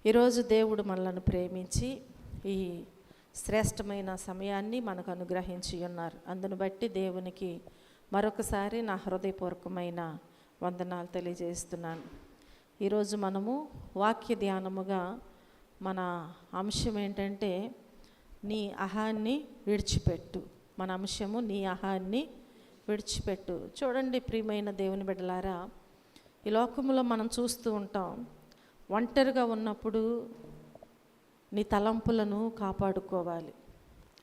ఈరోజు దేవుడు మనలను ప్రేమించి ఈ శ్రేష్టమైన సమయాన్ని మనకు అనుగ్రహించి ఉన్నారు. అందును బట్టి దేవునికి మరొకసారి నా హృదయపూర్వకమైన వందనాలు తెలియజేస్తున్నాను. ఈరోజు మనము వాక్య ధ్యానముగా మన అంశం ఏంటంటే నీ అహాన్ని విడిచిపెట్టు. మన అంశము నీ అహాన్ని విడిచిపెట్టు. చూడండి ప్రియమైన దేవుని బిడ్డలారా, ఈ లోకంలో మనం చూస్తూ ఉంటాం, ఒంటరిగా ఉన్నప్పుడు నీ తలంపులను కాపాడుకోవాలి.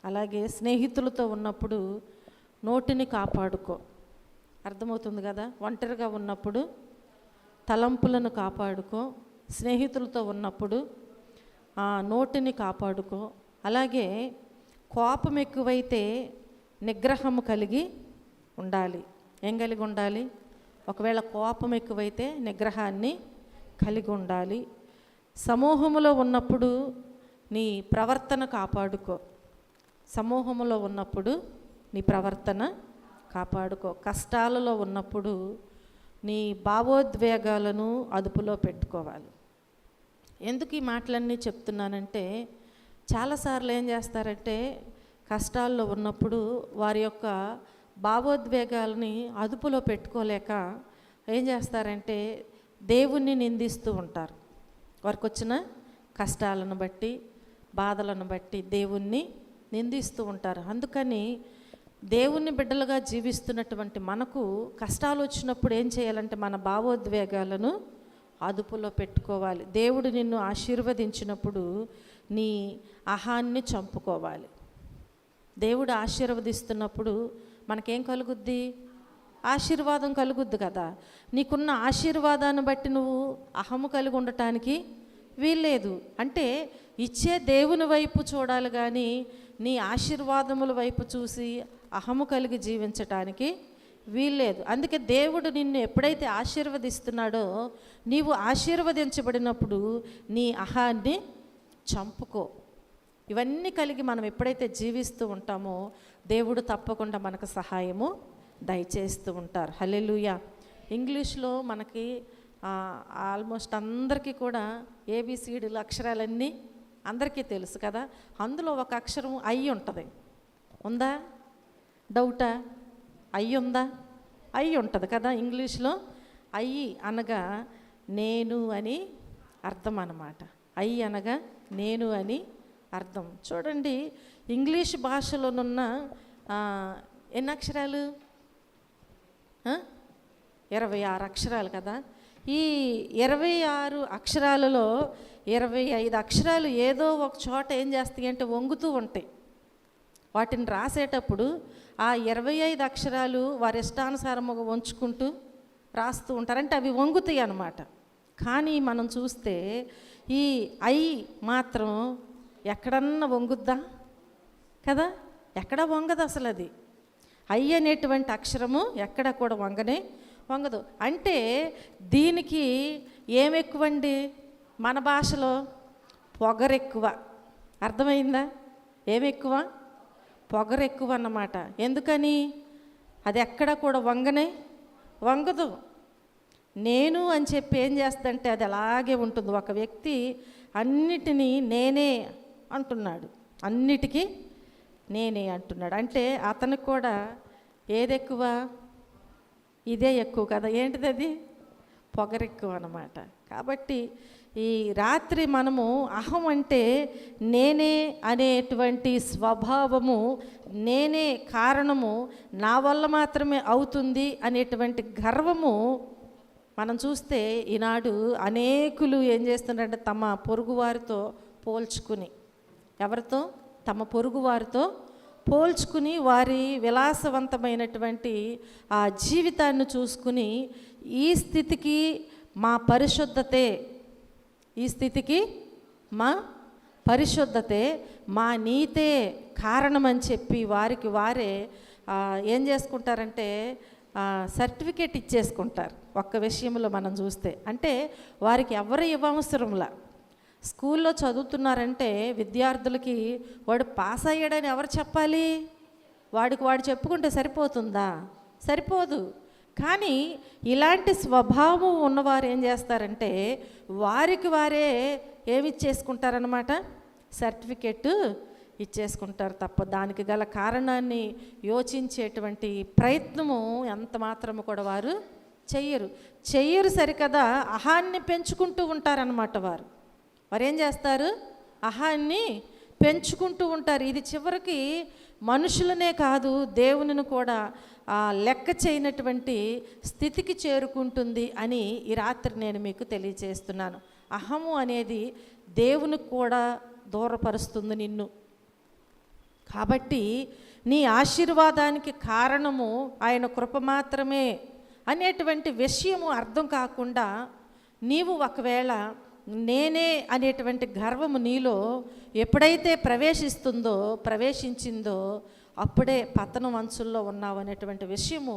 అలాగే స్నేహితులతో ఉన్నప్పుడు నోటిని కాపాడుకో. అర్థమవుతుంది కదా? ఒంటరిగా ఉన్నప్పుడు తలంపులను కాపాడుకో, స్నేహితులతో ఉన్నప్పుడు నోటిని కాపాడుకో. అలాగే కోపం ఎక్కువైతే నిగ్రహము కలిగి ఉండాలి. ఏం కలిగి ఉండాలి? ఒకవేళ కోపం ఎక్కువైతే నిగ్రహాన్ని కలిగి ఉండాలి. సమూహములో ఉన్నప్పుడు నీ ప్రవర్తన కాపాడుకో. సమూహములో ఉన్నప్పుడు నీ ప్రవర్తన కాపాడుకో. కష్టాలలో ఉన్నప్పుడు నీ భావోద్వేగాలను అదుపులో పెట్టుకోవాలి. ఎందుకు ఈ మాటలన్నీ చెప్తున్నానంటే, చాలాసార్లు ఏం చేస్తారంటే కష్టాల్లో ఉన్నప్పుడు వారి యొక్క భావోద్వేగాలని అదుపులో పెట్టుకోలేక ఏం చేస్తారంటే దేవుణ్ణి నిందిస్తూ ఉంటారు. వారికి వచ్చిన కష్టాలను బట్టి, బాధలను బట్టి దేవుణ్ణి నిందిస్తూ ఉంటారు. అందుకని దేవుని బిడ్డలుగా జీవిస్తున్నటువంటి మనకు కష్టాలు వచ్చినప్పుడు ఏం చేయాలంటే మన భావోద్వేగాలను అదుపులో పెట్టుకోవాలి. దేవుడు నిన్ను ఆశీర్వదించినప్పుడు నీ అహాన్ని చంపుకోవాలి. దేవుడు ఆశీర్వదిస్తున్నప్పుడు మనకేం కలుగుద్ది? ఆశీర్వాదం కలుగుద్ది కదా. నీకున్న ఆశీర్వాదాన్ని బట్టి నువ్వు అహము కలిగి ఉండటానికి వీల్లేదు. అంటే ఇచ్చే దేవుని వైపు చూడాలి కానీ నీ ఆశీర్వాదముల వైపు చూసి అహము కలిగి జీవించటానికి వీల్లేదు. అందుకే దేవుడు నిన్ను ఎప్పుడైతే ఆశీర్వదిస్తున్నాడో, నీవు ఆశీర్వదించబడినప్పుడు నీ అహాన్ని చంపుకో. ఇవన్నీ కలిగి మనం ఎప్పుడైతే జీవిస్తూ ఉంటామో దేవుడు తప్పకుండా మనకు సహాయము దయచేస్తూ ఉంటారు. హల్లెలూయా. ఇంగ్లీష్లో మనకి ఆల్మోస్ట్ అందరికీ కూడా ఏబిసిడీలు అక్షరాలన్నీ అందరికీ తెలుసు కదా. అందులో ఒక అక్షరం ఐ ఉంటుంది. ఉందా? డౌటా? ఐ ఉందా? ఐ ఉంటుంది కదా. ఇంగ్లీష్లో ఐ అనగా నేను అని అర్థం అన్నమాట. ఐ అనగా నేను అని అర్థం. చూడండి, ఇంగ్లీష్ భాషలోనున్న ఎన్ని అక్షరాలు? 26 అక్షరాలు కదా. ఈ 26 అక్షరాలలో 25 అక్షరాలు ఏదో ఒక చోట ఏం చేస్తాయి అంటే వంగుతూ ఉంటాయి. వాటిని రాసేటప్పుడు ఆ 25 అక్షరాలు వారి ఇష్టానుసారముగా వంచుకుంటూ రాస్తూ ఉంటారు. అంటే అవి వంగుతాయి అన్నమాట. కానీ మనం చూస్తే ఈ ఐ మాత్రం ఎక్కడన్నా వంగుద్దా కదా? ఎక్కడ వంగదు అసలు. అది ఐ అనేటువంటి అక్షరము ఎక్కడ కూడా వంగదు. అంటే దీనికి ఏమెక్కువండి? మన భాషలో పొగరెక్కువ. అర్థమైందా? ఏమెక్కువ? పొగరెక్కువ అన్నమాట. ఎందుకని? అది ఎక్కడ కూడా వంగదు. నేను అని చెప్పి ఏం చేస్తుందంటే అది అలాగే ఉంటుంది. ఒక వ్యక్తి అన్నిటినీ నేనే అంటున్నాడు, అన్నిటికీ నేనే అంటున్నాడు. అంటే అతనికి కూడా ఏది ఎక్కువ? ఇదే ఎక్కువ కదా. ఏంటిది అది? పొగరెక్కువ అన్నమాట. కాబట్టి ఈ రాత్రి మనము అహం అంటే నేనే అనేటువంటి స్వభావము, నేనే కారణము, నా వల్ల మాత్రమే అవుతుంది అనేటువంటి గర్వము మనం చూస్తే ఈనాడు అనేకులు ఏం చేస్తున్నారంటే తమ పొరుగువారితో పోల్చుకుని, ఎవరితో? తమ పొరుగువారితో పోల్చుకుని వారి విలాసవంతమైనటువంటి ఆ జీవితాన్ని చూసుకుని ఈ స్థితికి మా పరిశుద్ధతే, మా నీతే కారణమని చెప్పి వారికి వారే ఏం చేసుకుంటారంటే సర్టిఫికేట్ ఇచ్చేసుకుంటారు. ఒక్క విషయంలో మనం చూస్తే అంటే వారికి ఎవరు ఇవ్వవసరంలా. స్కూల్లో చదువుతున్నారంటే విద్యార్థులకి వాడు పాస్ అయ్యాడని ఎవరు చెప్పాలి? వాడు చెప్పుకుంటే సరిపోతుందా? సరిపోదు. కానీ ఇలాంటి స్వభావం ఉన్నవారు ఏం చేస్తారంటే వారికి వారే ఏమి ఇచ్చేసుకుంటారనమాట, సర్టిఫికెట్ ఇచ్చేసుకుంటారు తప్ప దానికి గల కారణాన్ని యోచించేటువంటి ప్రయత్నము ఎంత మాత్రము కూడా వారు చెయ్యరు సరికదా. అహాన్ని పెంచుకుంటూ ఉంటారనమాట. వారు ఏం చేస్తారు, అహాన్ని పెంచుకుంటూ ఉంటారు. ఇది చివరికి మనుషులనే కాదు దేవునిని కూడా లెక్క చేయనటువంటి స్థితికి చేరుకుంటుంది అని ఈ రాత్రి నేను మీకు తెలియజేస్తున్నాను. అహము అనేది దేవునికి కూడా దూరపరుస్తుంది నిన్ను. కాబట్టి నీ ఆశీర్వాదానికి కారణము ఆయన కృప మాత్రమే అనేటువంటి విషయము అర్థం కాకుండా నీవు ఒకవేళ నేనే అనేటువంటి గర్వము నీలో ఎప్పుడైతే ప్రవేశించిందో అప్పుడే పతనం అంచుల్లో ఉన్నావు అనేటువంటి విషయము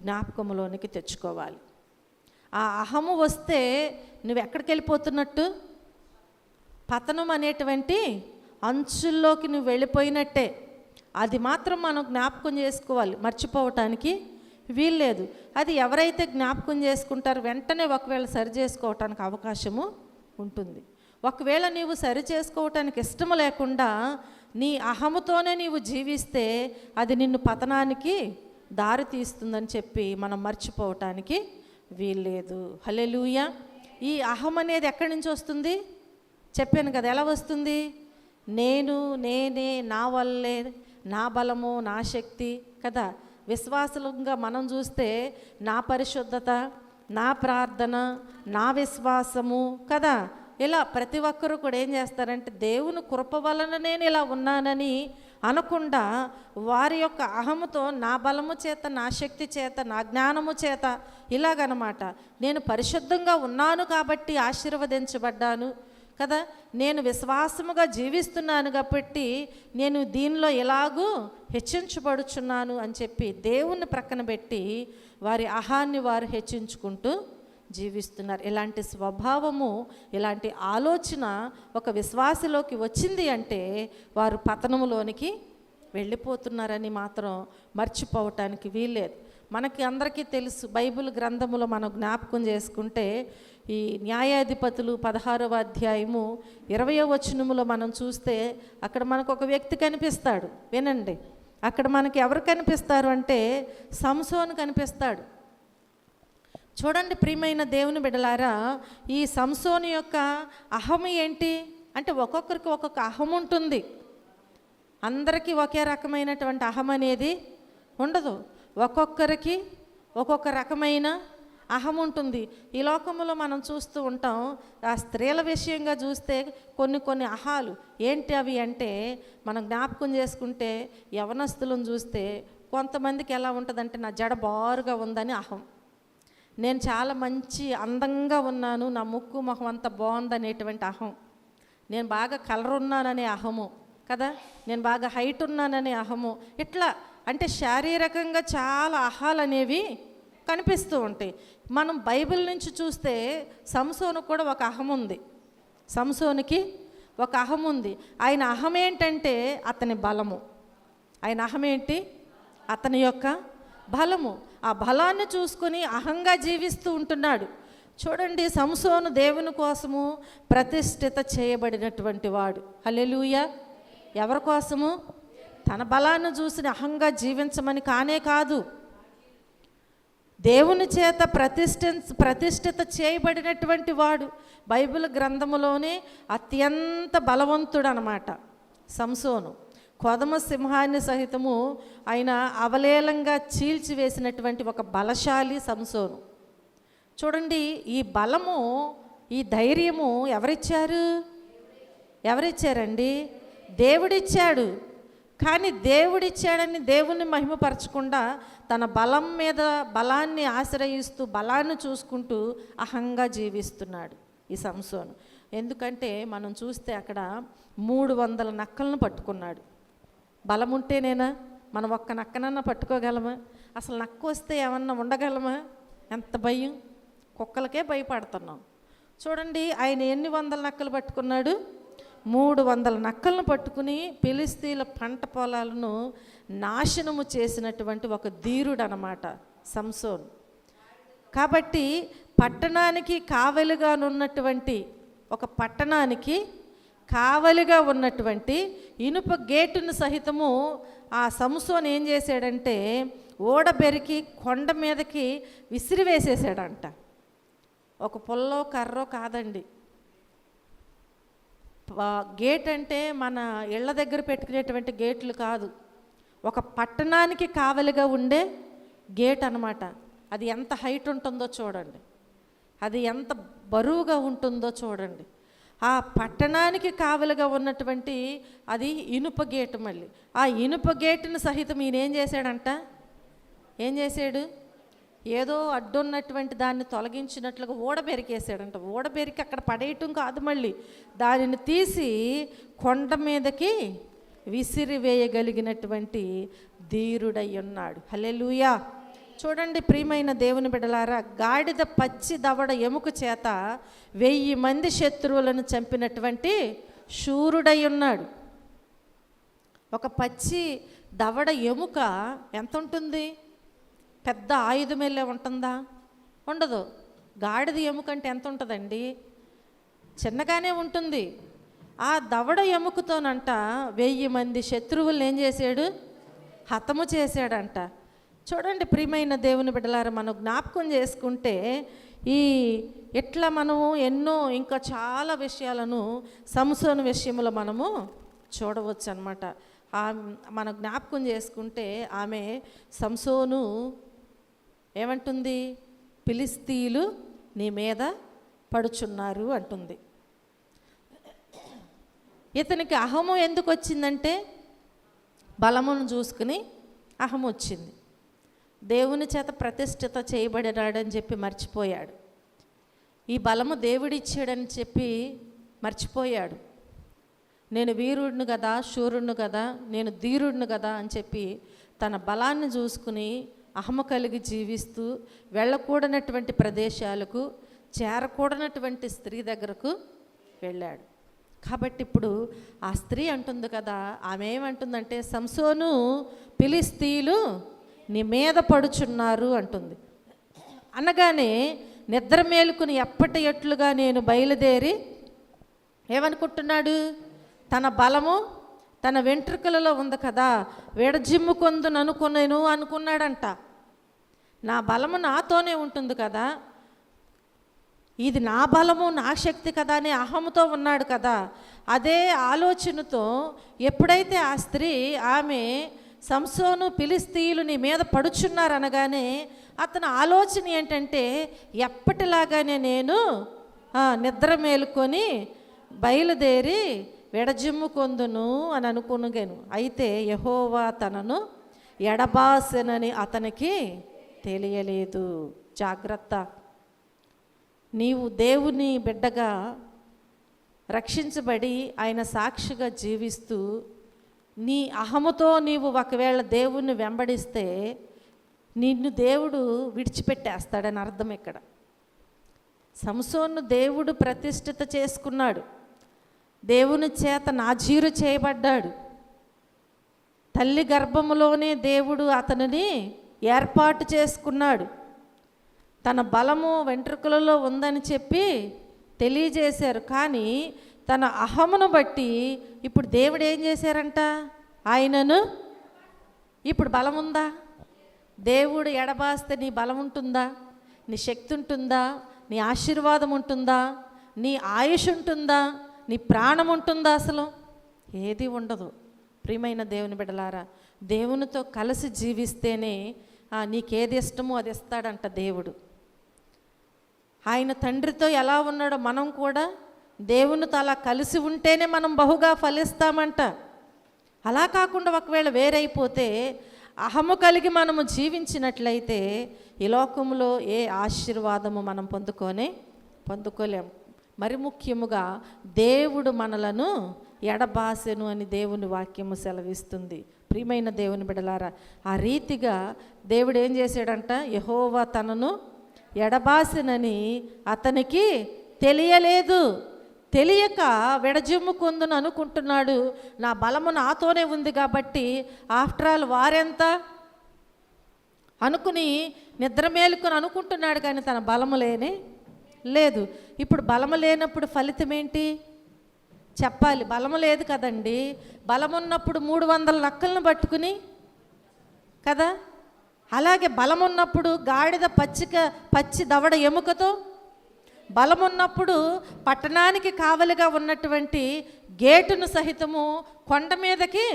జ్ఞాపకంలోనికి తెచ్చుకోవాలి. ఆ అహము వస్తే నువ్వు ఎక్కడికి వెళ్ళిపోతున్నట్టు, పతనం అనేటువంటి అంచుల్లోకి నువ్వు వెళ్ళిపోయినట్టే. అది మాత్రం మనం జ్ఞాపకం చేసుకోవాలి, మర్చిపోవటానికి వీల్లేదు. అది ఎవరైతే జ్ఞాపకం చేసుకుంటారో వెంటనే ఒకవేళ సరి చేసుకోవటానికి అవకాశము ఉంటుంది. ఒకవేళ నీవు సరి చేసుకోవటానికి ఇష్టం లేకుండా నీ అహముతోనే నీవు జీవిస్తే అది నిన్ను పతనానికి దారి తీస్తుందని చెప్పి మనం మర్చిపోవటానికి వీల్లేదు. హల్లెలూయా. ఈ అహం అనేది ఎక్కడి నుంచి వస్తుంది చెప్పాను కదా, ఎలా వస్తుంది? నేనే, నా వల్లే, నా బలము, నా శక్తి కదా. విశ్వాసంగా మనం చూస్తే నా పరిశుద్ధత, నా ప్రార్థన, నా విశ్వాసము కదా. ఇలా ప్రతి ఒక్కరూ కూడా ఏం చేస్తారంటే దేవుని కృప వలన నేను ఇలా ఉన్నానని అనకుండా వారి యొక్క అహముతో నా బలము చేత, నా శక్తి చేత, నా జ్ఞానము చేత ఇలాగనమాట నేను పరిశుద్ధంగా ఉన్నాను కాబట్టి ఆశీర్వదించబడ్డాను కదా, నేను విశ్వాసముగా జీవిస్తున్నాను కాబట్టి నేను దీనిలో ఎలాగూ హెచ్చించబడుచున్నాను అని చెప్పి దేవుణ్ణి ప్రక్కన పెట్టి వారి అహాన్ని వారు హెచ్చించుకుంటూ జీవిస్తున్నారు. ఇలాంటి స్వభావము, ఇలాంటి ఆలోచన ఒక విశ్వాసిలోకి వచ్చింది అంటే వారు పతనములోనికి వెళ్ళిపోతున్నారని మాత్రం మర్చిపోవటానికి వీల్లేదు. మనకి అందరికీ తెలుసు, బైబిల్ గ్రంథములో మనం జ్ఞాపకం చేసుకుంటే ఈ న్యాయాధిపతులు 16వ అధ్యాయము 20వ వచనములో మనం చూస్తే అక్కడ మనకు ఒక వ్యక్తి కనిపిస్తాడు. వినండి, అక్కడ మనకి ఎవరు కనిపిస్తారు అంటే సంసోను కనిపిస్తాడు. చూడండి ప్రియమైన దేవుని బిడ్డలారా, ఈ సంసోను యొక్క అహం ఏంటి అంటే ఒక్కొక్కరికి ఒక్కొక్క అహం ఉంటుంది. అందరికీ ఒకే రకమైనటువంటి అహం అనేది ఉండదు. ఒక్కొక్కరికి ఒక్కొక్క రకమైన అహం ఉంటుంది. ఈ లోకంలో మనం చూస్తూ ఉంటాం, ఆ స్త్రీల విషయంగా చూస్తే కొన్ని అహాలు ఏంటి అవి అంటే మనం జ్ఞాపకం చేసుకుంటే యవనస్తులను చూస్తే కొంతమందికి ఎలా ఉంటుందంటే నా జడ బారుగా ఉందని అహం, నేను చాలా మంచి అందంగా ఉన్నాను, నా ముక్కు మొహం అంత బాగుందనేటువంటి అహం, నేను బాగా కలర్ ఉన్నాననే అహము కదా, నేను బాగా హైట్ ఉన్నాననే అహము. ఇట్లా అంటే శారీరకంగా చాలా అహాలు అనేవి కనిపిస్తూ ఉంటాయి. మనం బైబిల్ నుంచి చూస్తే సంసోనుకు కూడా ఒక అహం ఉంది. సంసోనుకి ఒక అహం ఉంది. ఆయన అహం ఏంటంటే అతని బలము. ఆయన అహం ఏంటి? అతని యొక్క బలము. ఆ బలాన్ని చూసుకొని అహంగా జీవిస్తూ ఉంటున్నాడు. చూడండి, సంసోను దేవుని కోసము ప్రతిష్ఠిత చేయబడినటువంటి వాడు. హల్లెలూయా. ఎవరి కోసము? తన బలాన్ని చూసి అహంగా జీవించమని కానే కాదు, దేవుని చేత ప్రతిష్ఠిత చేయబడినటువంటి వాడు. బైబిల్ గ్రంథములోనే అత్యంత బలవంతుడు అన్నమాట సంసోను. కొదమ సింహాన్ని సహితము ఆయన అవలేలంగా చీల్చివేసినటువంటి ఒక బలశాలి సంసోను. చూడండి, ఈ బలము, ఈ ధైర్యము ఎవరిచ్చారండి? దేవుడిచ్చాడు. కానీ దేవుడిచ్చాడని దేవుణ్ణి మహిమపరచకుండా తన బలం మీద బలాన్ని ఆశ్రయిస్తూ, బలాన్ని చూసుకుంటూ అహంగా జీవిస్తున్నాడు ఈ సంసోను. ఎందుకంటే మనం చూస్తే అక్కడ 300 నక్కలను పట్టుకున్నాడు. బలం ఉంటేనేనా మనం ఒక్క నక్కనన్నా పట్టుకోగలమా? అసలు నక్క వస్తే ఏమన్నా ఉండగలమా? ఎంత భయం, కుక్కలకే భయపడుతున్నాం. చూడండి, ఆయన ఎన్ని వందల నక్కలు పట్టుకున్నాడు? 300 నక్కలను పట్టుకుని ఫిలిస్తీన్ల పంట పొలాలను నాశనము చేసినటువంటి ఒక ధీరుడు అన్నమాట సంసోను. కాబట్టి పట్టణానికి కావలిగానున్నటువంటి ఒక పట్టణానికి కావలిగా ఉన్నటువంటి ఇనుప గేటును సహితము ఆ సంసోను ఏం చేశాడంటే ఓడబెరికి కొండ మీదకి విసిరివేసేసాడంట. ఒక పుల్లో కర్రో కాదండి. గేట్ అంటే మన ఇళ్ళ దగ్గర పెట్టుకునేటువంటి గేట్లు కాదు, ఒక పట్టణానికి కావలిగా ఉండే గేట్ అన్నమాట. అది ఎంత హైట్ ఉంటుందో చూడండి, అది ఎంత బరువుగా ఉంటుందో చూడండి. ఆ పట్టణానికి కావలిగా ఉన్నటువంటి అది ఇనుప గేటు. మళ్ళీ ఆ ఇనుప గేటును సహితం ఈయన ఏం చేశాడంట, ఏం చేశాడు, ఏదో అడ్డున్నటువంటి దాన్ని తొలగించినట్లుగా ఓడబెరికేసాడంట. ఓడబెరికి అక్కడ పడేయటం కాదు, మళ్ళీ దానిని తీసి కొండ మీదకి విసిరివేయగలిగినటువంటి ధీరుడై ఉన్నాడు. హల్లెలూయా. చూడండి ప్రియమైన దేవుని బిడ్డలారా, గాడిద పచ్చి దవడ ఎముక చేత 1000 మంది శత్రువులను చంపినటువంటి శూరుడై ఉన్నాడు. ఒక పచ్చి దవడ ఎముక ఎంత ఉంటుంది? పెద్ద ఆయుధం వెళ్ళే ఉంటుందా? ఉండదు. గాడిద ఎముక అంటే ఎంత ఉంటుందండి? చిన్నగానే ఉంటుంది. ఆ దవడ ఎముకతోనంట 1000 మంది శత్రువులను ఏం చేశాడు? హతము చేశాడంట. చూడండి ప్రియమైన దేవుని బిడ్డలారా, మనం జ్ఞాపకం చేసుకుంటే ఇట్లా మనము ఎన్నో ఇంకా చాలా విషయాలను సంసోను విషయంలో మనము చూడవచ్చు అన్నమాట. మనం జ్ఞాపకం చేసుకుంటే ఆమె సంసోను ఏమంటుంది? ఫిలిష్తీయులు నీ మీద పడుచున్నారు అంటుంది. ఇతనికి అహము ఎందుకు వచ్చిందంటే బలమును చూసుకుని అహము వచ్చింది. దేవుని చేత ప్రతిష్ఠిత చేయబడినాడని చెప్పి మర్చిపోయాడు. ఈ బలము దేవుడిచ్చాడని చెప్పి మర్చిపోయాడు. నేను వీరుడిని కదా, శూరుడిని కదా, నేను ధీరుడిని కదా అని చెప్పి తన బలాన్ని చూసుకుని అహము కలిగి జీవిస్తూ వెళ్ళకూడనటువంటి ప్రదేశాలకు, చేరకూడనటువంటి స్త్రీ దగ్గరకు వెళ్ళాడు. కాబట్టి ఇప్పుడు ఆ స్త్రీ అంటుంది కదా, ఆమె ఏమంటుందంటే సంసోను ఫిలిష్తీయులు నీ మీద పడుచున్నారు అంటుంది. అనగానే నిద్ర మేలుకుని ఎప్పటి ఎట్లుగా నేను బయలుదేరి ఏమనుకుంటున్నాడు? తన బలము తన వెంట్రుకలలో ఉంది కదా, విడజిమ్ముకొందును అనుకున్నాడంట. నా బలము నాతోనే ఉంటుంది కదా, ఇది నా బలము నా శక్తి కదా అనే అహంతో ఉన్నాడు కదా. అదే ఆలోచనతో ఎప్పుడైతే ఆ స్త్రీ ఆమె సంసోను ఫిలిష్తీయులు నీ మీద పడుచున్నారు అనగానే అతని ఆలోచన ఏంటంటే ఎప్పటిలాగానే నేను నిద్ర మేలుకొని బయలుదేరి విడజిమ్ముకొందును అని అనుకునగాను. అయితే యెహోవా తనను ఎడబాసెనని అతనికి తెలియలేదు. జాగ్రత్త. నీవు దేవుని బిడ్డగా రక్షించబడి ఆయన సాక్షిగా జీవిస్తూ నీ అహముతో నీవు ఒకవేళ దేవుణ్ణి వెంబడిస్తే నిన్ను దేవుడు విడిచిపెట్టేస్తాడని అర్థం. ఇక్కడ సంసోను దేవుడు ప్రతిష్ఠిత చేసుకున్నాడు, దేవుని చేత నాజీరు చేయబడ్డాడు. తల్లి గర్భములోనే దేవుడు అతనిని ఏర్పాటు చేసుకున్నాడు. తన బలము వెంట్రుకలలో ఉందని చెప్పి తెలియజేశారు. కానీ తన అహమును బట్టి ఇప్పుడు దేవుడు ఏం చేశారంట? ఆయనను ఇప్పుడు బలం ఉందా? దేవుడు ఎడబాస్తే నీ బలం ఉంటుందా? నీ శక్తి ఉంటుందా? నీ ఆశీర్వాదం ఉంటుందా? నీ ఆయుష్ ఉంటుందా? నీ ప్రాణం ఉంటుందా? అసలు ఏది ఉండదు. ప్రియమైన దేవుని బిడ్డలారా, దేవునితో కలిసి జీవిస్తేనే నీకేది ఇష్టమో అది ఇస్తాడంట దేవుడు. ఆయన తండ్రితో ఎలా ఉన్నాడో మనం కూడా దేవునితో అలా కలిసి ఉంటేనే మనం బహుగా ఫలిస్తామంట. అలా కాకుండా ఒకవేళ వేరైపోతే అహము కలిగి మనము జీవించినట్లయితే ఈ లోకంలో ఏ ఆశీర్వాదము మనం పొందుకోలేము. మరి ముఖ్యముగా దేవుడు మనలను ఎడబాసెను అని దేవుని వాక్యము సెలవిస్తుంది. ప్రియమైన దేవుని బిడ్డలారా, ఆ రీతిగా దేవుడు ఏం చేశాడంట? యెహోవా తనను ఎడబాసెనని అతనికి తెలియలేదు. తెలియక విడజిమ్ముకొందును అనుకుంటున్నాడు. నా బలము నాతోనే ఉంది కాబట్టి ఆఫ్టర్ ఆల్ వారెంత అనుకుని నిద్ర మేలుకొని అనుకుంటున్నాడు. కానీ తన బలము లేనే లేదు. ఇప్పుడు బలము లేనప్పుడు ఫలితం ఏంటి చెప్పాలి? బలము లేదు కదండి. బలమున్నప్పుడు 300 నక్కలను పట్టుకుని కదా, అలాగే బలమున్నప్పుడు గాడిద పచ్చి దవడ ఎముకతో, బలమున్నప్పుడు పట్టణానికి కావలిగా ఉన్నటువంటి గేటును సహితము కొండ మీదకి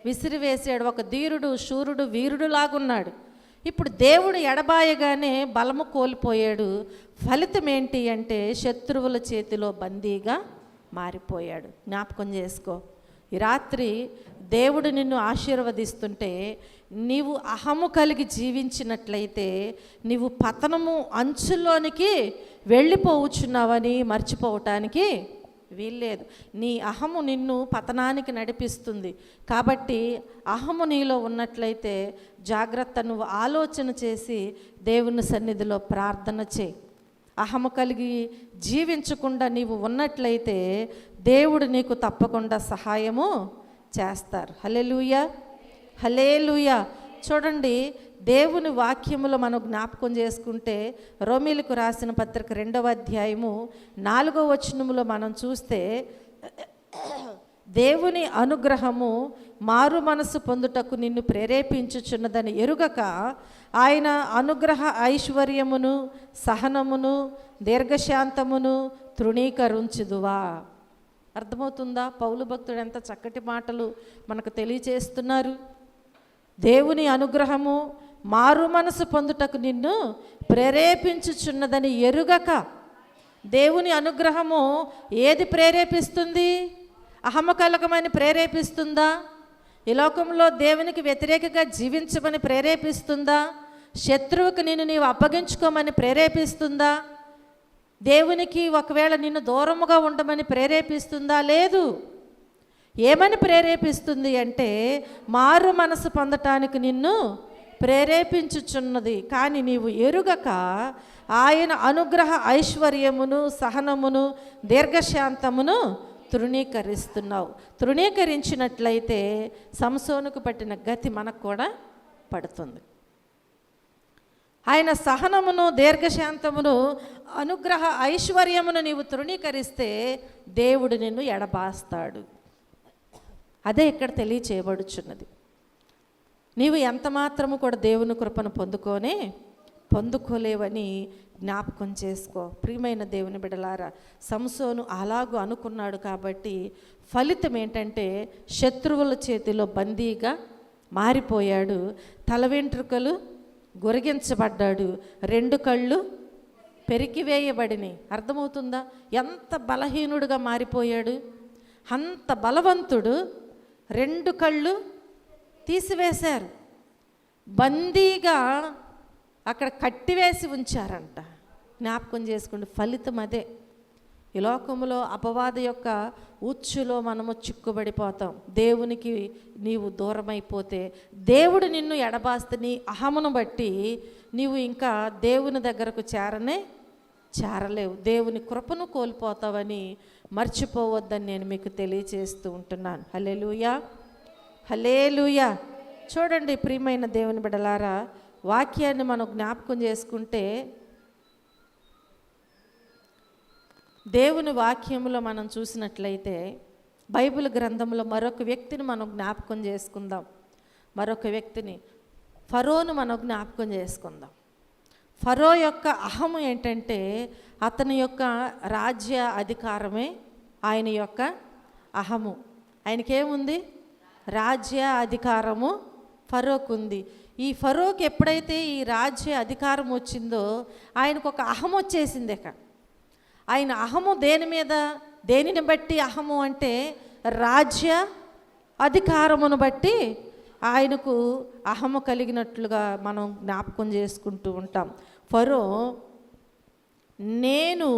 విసిరివేసాడు. ఒక ధీరుడు, శూరుడు, వీరుడు లాగున్నాడు. ఇప్పుడు దేవుడు ఎడబాయగానే బలము కోల్పోయాడు. ఫలితం ఏంటి అంటే శత్రువుల చేతిలో బందీగా మారిపోయాడు. జ్ఞాపకం చేసుకో. ఈ రాత్రి దేవుడు నిన్ను ఆశీర్వదిస్తుంటే నీవు అహము కలిగి జీవించినట్లయితే నీవు పతనము అంచుల్లోనికి వెళ్ళిపోవచ్చున్నావని మర్చిపోవటానికి వీల్లేదు. నీ అహము నిన్ను పతనానికి నడిపిస్తుంది. కాబట్టి అహము నీలో ఉన్నట్లయితే జాగ్రత్త, నువ్వు ఆలోచన చేసి దేవుని సన్నిధిలో ప్రార్థన చేయి. అహము కలిగి జీవించకుండా నీవు ఉన్నట్లయితే దేవుడు నీకు తప్పకుండా సహాయము చేస్తారు. హల్లెలూయా, హల్లెలూయా. చూడండి, దేవుని వాక్యములో మనం జ్ఞాపకం చేసుకుంటే రోమీలకు రాసిన పత్రిక 2వ అధ్యాయము 4వ వచనములో మనం చూస్తే దేవుని అనుగ్రహము మారు మనసు పొందుటకు నిన్ను ప్రేరేపించుచున్నదని ఎరుగక ఆయన అనుగ్రహ ఐశ్వర్యమును సహనమును దీర్ఘశాంతమును తృణీకరించుదువా. అర్థమవుతుందా? పౌలు భక్తుడు ఎంత చక్కటి మాటలు మనకు తెలియచేస్తున్నారు. దేవుని అనుగ్రహము మారు మనసు పొందుటకు నిన్ను ప్రేరేపించుచున్నదని ఎరుగక. దేవుని అనుగ్రహము ఏది ప్రేరేపిస్తుంది? అహము కలగమని ప్రేరేపిస్తుందా? ఈ లోకంలో దేవునికి వ్యతిరేకంగా జీవించమని ప్రేరేపిస్తుందా? శత్రువుకి నీవు అప్పగించుకోమని ప్రేరేపిస్తుందా? దేవునికి ఒకవేళ నిన్ను దూరముగా ఉండమని ప్రేరేపిస్తుందా? లేదు. ఏమని ప్రేరేపిస్తుంది అంటే మారు మనసు పొందటానికి నిన్ను ప్రేరేపించుచున్నది. కానీ నీవు ఎరుగక ఆయన అనుగ్రహ ఐశ్వర్యమును సహనమును దీర్ఘశాంతమును తృణీకరిస్తున్నావు. తృణీకరించినట్లయితే సంసోనుకు పట్టిన గతి మనకు కూడా పడుతుంది. ఆయన సహనమును దీర్ఘశాంతమును అనుగ్రహ ఐశ్వర్యమును నీవు తృణీకరిస్తే దేవుడు నిన్ను ఎడబాస్తాడు. అదే ఇక్కడ తెలియచేయబడుచున్నది. నీవు ఎంత మాత్రము కూడా దేవుని కృపను పొందుకోలేవని జ్ఞాపకం చేసుకో. ప్రియమైన దేవుని బిడ్డలారా, సంసోను అలాగూ అనుకున్నాడు. కాబట్టి ఫలితం ఏంటంటే శత్రువుల చేతిలో బందీగా మారిపోయాడు. తల వెంట్రుకలు గొరిగించబడ్డాడు. 2 కళ్ళు పెరికివేయబడినాయి. అర్థమవుతుందా? ఎంత బలహీనుడుగా మారిపోయాడు. అంత బలవంతుడు 2 కళ్ళు తీసివేశారు. బందీగా అక్కడ కట్టివేసి ఉంచారంట. జ్ఞాపకం చేసుకోండి, ఫలితం అదే. ఈ లోకంలో అపవాద యొక్క ఉచ్చులో మనము చిక్కుబడిపోతాం. దేవునికి నీవు దూరమైపోతే, దేవుడు నిన్ను ఎడబాస్తే నీ అహమును బట్టి నీవు ఇంకా దేవుని దగ్గరకు చేరలేవు. దేవుని కృపను కోల్పోతావని మర్చిపోవద్దని నేను మీకు తెలియచేస్తూ ఉంటున్నాను. హల్లెలూయా, హల్లెలూయా. చూడండి ప్రియమైన దేవుని బిడ్డలారా, వాక్యాన్ని మనం జ్ఞాపకం చేసుకుంటే దేవుని వాక్యంలో మనం చూసినట్లయితే బైబిల్ గ్రంథంలో మరొక వ్యక్తిని మనం జ్ఞాపకం చేసుకుందాం. మరొక వ్యక్తిని, ఫరోను మనం జ్ఞాపకం చేసుకుందాం. ఫరో యొక్క అహము ఏంటంటే అతని యొక్క రాజ్య అధికారమే ఆయన యొక్క అహము. ఆయనకేముంది? రాజ్య అధికారము ఫరోకు ఉంది. ఈ ఫరోకి ఎప్పుడైతే ఈ రాజ్య అధికారం వచ్చిందో ఆయనకు ఒక అహం వచ్చేసింది. ఆయన అహము దేనిని బట్టి అహము అంటే రాజ్య అధికారమును బట్టి ఆయనకు అహము కలిగినట్లుగా మనం జ్ఞాపకం చేసుకుంటూ ఉంటాం. ఫరో నేను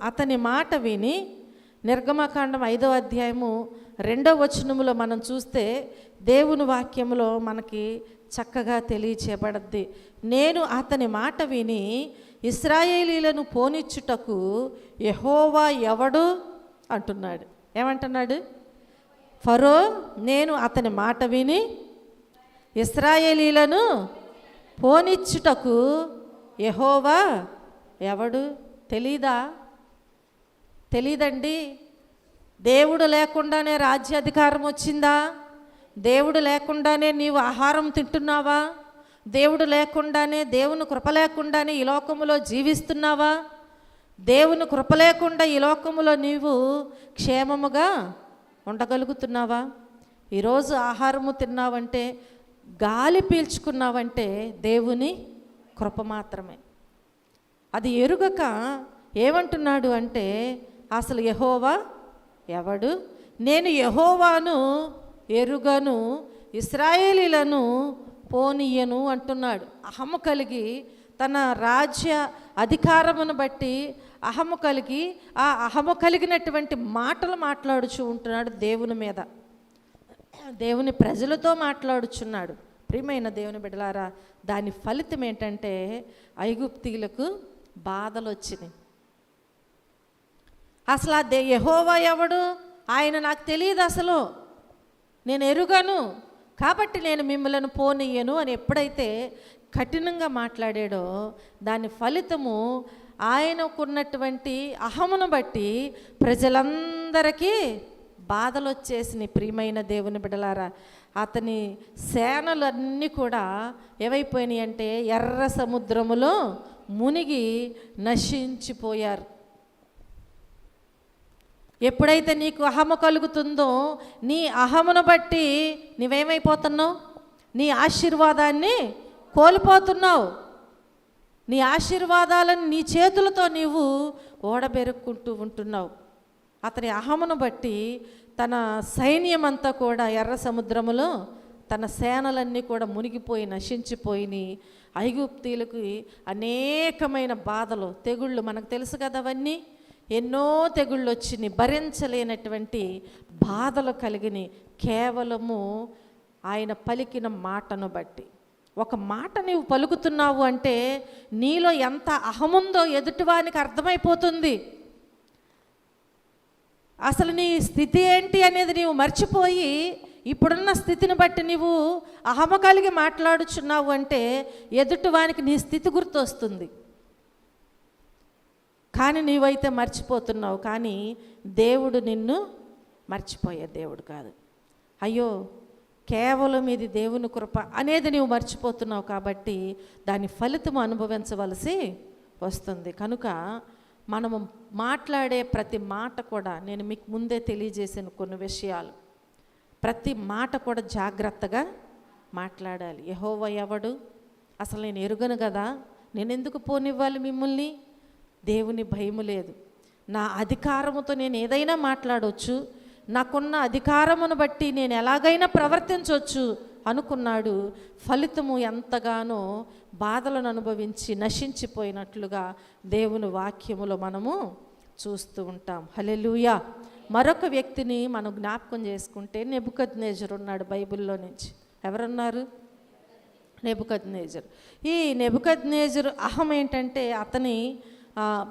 అతని మాట విని, నిర్గమకాండం 5వ అధ్యాయము 2వ వచనములో మనం చూస్తే దేవుని వాక్యములో మనకి చక్కగా తెలియచేయబడద్ది. నేను అతని మాట విని ఇశ్రాయేలీలను పోనిచ్చుటకు యెహోవా ఎవడు అంటున్నాడు. ఏమంటున్నాడు? ఫరో నేను అతని మాట విని ఇశ్రాయేలీలను పోనిచ్చుటకు యెహోవా ఎవడు? తెలీదండి. దేవుడు లేకుండానే రాజ్యాధికారం వచ్చిందా? దేవుడు లేకుండానే నీవు ఆహారం తింటున్నావా? దేవుడు లేకుండానే, దేవుని కృప లేకుండానే ఈ లోకములో జీవిస్తున్నావా? దేవుని కృప లేకుండా ఈ లోకములో నీవు క్షేమముగా ఉండగలుగుతున్నావా? ఈరోజు ఆహారము తిన్నావంటే, గాలి పీల్చుకున్నావంటే దేవుని కృప మాత్రమే. అది ఎరుగక ఏమంటున్నాడు అంటే, అసలు యెహోవా ఎవడు? నేను యెహోవాను ఎరుగను, ఇశ్రాయేలీలను పోనీయను అంటున్నాడు. అహము కలిగి, తన రాజ్య అధికారమును బట్టి అహము కలిగి, ఆ అహము కలిగినటువంటి మాటలు మాట్లాడుచూ ఉంటున్నాడు దేవుని మీద, దేవుని ప్రజలతో మాట్లాడుచున్నాడు. ప్రియమైన దేవుని బిడ్డలారా, దాని ఫలితం ఏంటంటే ఐగుప్తీయులకు బాధలు వచ్చినాయి. అసలు ఆ యెహోవా ఎవడు? ఆయన నాకు తెలియదు, అసలు నేను ఎరుగను, కాబట్టి నేను మిమ్మల్ని పోనీయను అని ఎప్పుడైతే కఠినంగా మాట్లాడాడో, దాని ఫలితము ఆయనకున్నటువంటి అహమును బట్టి ప్రజలందరికీ బాధలు వచ్చేసినాయి. ప్రియమైన దేవుని బిడ్డలారా, అతని సేనలన్నీ కూడా ఏమైపోయినాయి అంటే ఎర్ర సముద్రములో మునిగి నశించిపోయారు. ఎప్పుడైతే నీకు అహము కలుగుతుందో, నీ అహమును బట్టి నీవేమైపోతున్నావు? నీ ఆశీర్వాదాన్ని కోల్పోతున్నావు. నీ ఆశీర్వాదాలను నీ చేతులతో నీవు ఓడబెరుక్కుంటూ ఉంటున్నావు. అతని అహమును బట్టి తన సైన్యమంతా కూడా ఎర్ర సముద్రములో తన సేనలన్నీ కూడా మునిగిపోయి నశించిపోయి, ఐగుప్తీయులకు అనేకమైన బాధలు, తెగుళ్ళు, మనకు తెలుసు కదా అవన్నీ. ఎన్నో తెగుళ్ళు వచ్చినాయి, భరించలేనటువంటి బాధలు కలిగినాయి, కేవలము ఆయన పలికిన మాటను బట్టి. ఒక మాట నీవు పలుకుతున్నావు అంటే నీలో ఎంత అహముందో ఎదుటివానికి అర్థమైపోతుంది. అసలు నీ స్థితి ఏంటి అనేది నీవు మర్చిపోయి, ఇప్పుడున్న స్థితిని బట్టి నీవు అహము కలిగి మాట్లాడుచున్నావు అంటే ఎదుటివానికి నీ స్థితి గుర్తొస్తుంది. కానీ నీవైతే మర్చిపోతున్నావు. కానీ దేవుడు నిన్ను మర్చిపోయే దేవుడు కాదు. అయ్యో, కేవలం ఇది దేవుని కృప అనేది నీవు మర్చిపోతున్నావు, కాబట్టి దాని ఫలితం అనుభవించవలసి వస్తుంది. కనుక మనము మాట్లాడే ప్రతి మాట కూడా, నేను మీకు ముందే తెలియజేసిన కొన్ని విషయాలు, ప్రతి మాట కూడా జాగ్రత్తగా మాట్లాడాలి. యెహోవా ఎవడు? అసలు నేను ఎరుగను కదా, నేను ఎందుకు పోనివ్వాలి మిమ్మల్ని? దేవుని భయము లేదు. నా అధికారముతో నేను ఏదైనా మాట్లాడవచ్చు, నాకున్న అధికారమును బట్టి నేను ఎలాగైనా ప్రవర్తించవచ్చు అనుకున్నాడు. ఫలితము ఎంతగానో బాధలను అనుభవించి నశించిపోయినట్లుగా దేవుని వాక్యములో మనము చూస్తూ ఉంటాం. హల్లెలూయా. మరొక వ్యక్తిని మనం జ్ఞాపకం చేసుకుంటే నెబుకద్నెజరు ఉన్నాడు బైబిల్లో నుంచి. ఎవరున్నారు? నెబుకద్నెజరు. ఈ నెబుకద్నెజరు అహం ఏంటంటే అతని